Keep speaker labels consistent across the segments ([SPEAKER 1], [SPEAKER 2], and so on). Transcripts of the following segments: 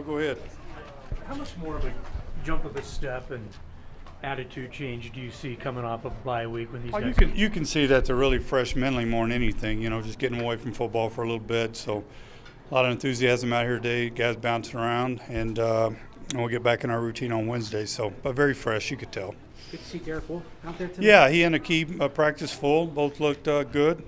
[SPEAKER 1] Oh, go ahead.
[SPEAKER 2] How much more of a jump of a step and attitude change do you see coming off of bye week when these guys?
[SPEAKER 1] You can see that they're really fresh mentally more than anything. Just getting away from football for a little bit. So a lot of enthusiasm out here today. Guys bouncing around, and we'll get back in our routine on Wednesday. So, but very fresh, you could tell.
[SPEAKER 3] Good to see Derek Wolf out there today.
[SPEAKER 1] Yeah, he and Akeem practice full. Both looked good.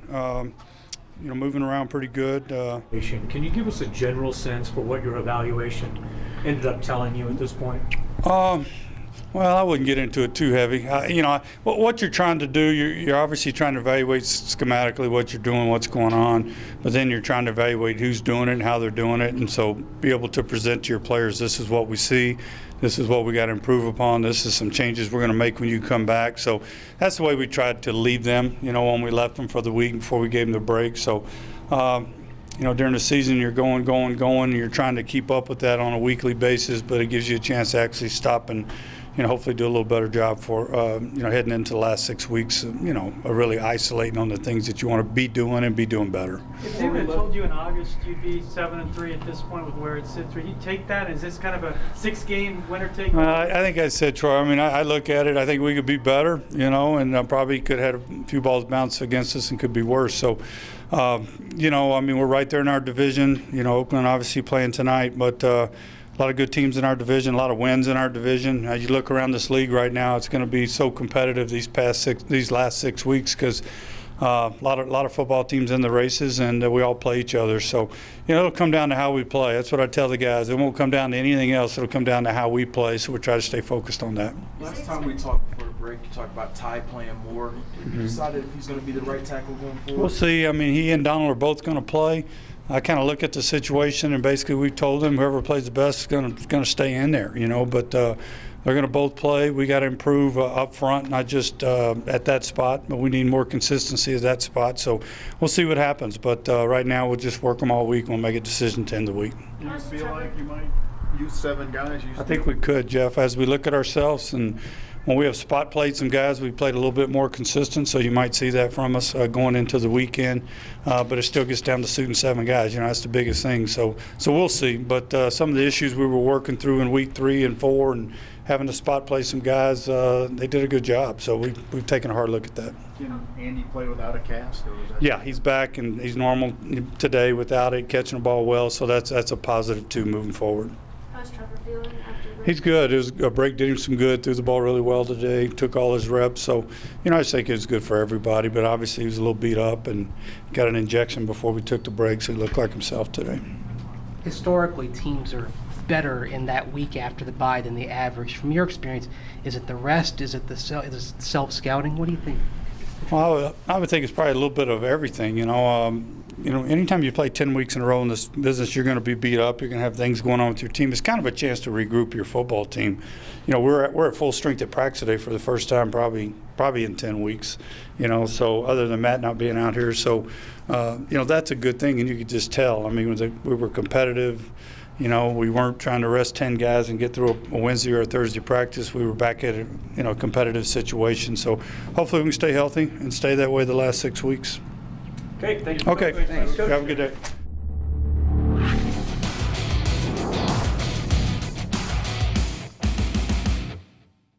[SPEAKER 1] Moving around pretty good.
[SPEAKER 2] Can you give us a general sense for what your evaluation ended up telling you at this point?
[SPEAKER 1] Well, I wouldn't get into it too heavy. What you're trying to do, you're obviously trying to evaluate schematically what you're doing, what's going on, but then you're trying to evaluate who's doing it and how they're doing it, and so be able to present to your players, this is what we see, this is what we got to improve upon, this is some changes we're going to make when you come back. So that's the way we tried to leave them, when we left them for the week before we gave them the break. So, during the season, you're going, and you're trying to keep up with that on a weekly basis, but it gives you a chance to actually stop and hopefully do a little better job for, heading into the last 6 weeks, of really isolating on the things that you want to be doing and be doing better.
[SPEAKER 4] If they would have told you in August you'd be 7-3 at this point with where it sits, would you take that? Is this kind of a 6-game winner-take-all?
[SPEAKER 1] I think I said, Troy, I look at it, I think we could be better, and probably could have had a few balls bounce against us and could be worse. So, we're right there in our division. Oakland obviously playing tonight, but a lot of good teams in our division, a lot of wins in our division. As you look around this league right now, it's going to be so competitive these last 6 weeks because a lot of football teams in the races, and we all play each other. So, it'll come down to how we play. That's what I tell the guys. It won't come down to anything else. It'll come down to how we play. So we'll try to stay focused on that.
[SPEAKER 5] Last time we talked before the break, you talked about Ty playing more. Have you decided if he's going to be the right tackle going forward?
[SPEAKER 1] We'll see. He and Donald are both going to play. I kind of look at the situation, and basically we told them whoever plays the best is going to stay in there, But they're going to both play. We got to improve up front, not just at that spot, but we need more consistency at that spot. So we'll see what happens. But right now we'll just work them all week. We'll make a decision to end the week.
[SPEAKER 6] Do you feel like you might use 7 guys?
[SPEAKER 1] I think we could, Jeff, as we look at ourselves, and when we have spot played some guys, we played a little bit more consistent, so you might see that from us going into the weekend. But it still gets down to suiting 7 guys. That's the biggest thing. So we'll see. But some of the issues we were working through in week 3 and 4 and having to spot play some guys, they did a good job. So we've taken a hard look at that.
[SPEAKER 6] Can Andy play without a cast?
[SPEAKER 1] Yeah, he's back, and he's normal today without it, catching the ball well. So that's a positive, too, moving forward.
[SPEAKER 7] How's Trevor feeling after the break?
[SPEAKER 1] He's good. It was a break, did him some good, threw the ball really well today, took all his reps. So, I just think it was good for everybody, but obviously he was a little beat up and got an injection before we took the break, so he looked like himself today.
[SPEAKER 3] Historically, teams are better in that week after the bye than the average. From your experience, is it the rest? Is it the self-scouting? What do you think?
[SPEAKER 1] Well, I would think it's probably a little bit of everything, anytime you play 10 weeks in a row in this business, you're going to be beat up. You're going to have things going on with your team. It's kind of a chance to regroup your football team. We're at full strength at practice today for the first time probably in 10 weeks. So other than Matt not being out here, so that's a good thing, and you could just tell. We were competitive. We weren't trying to rest 10 guys and get through a Wednesday or a Thursday practice. We were back at a competitive situation. So hopefully we can stay healthy and stay that way the last 6 weeks.
[SPEAKER 2] Okay, thank you.
[SPEAKER 1] Okay,
[SPEAKER 2] Thanks, Coach.
[SPEAKER 1] have a good day.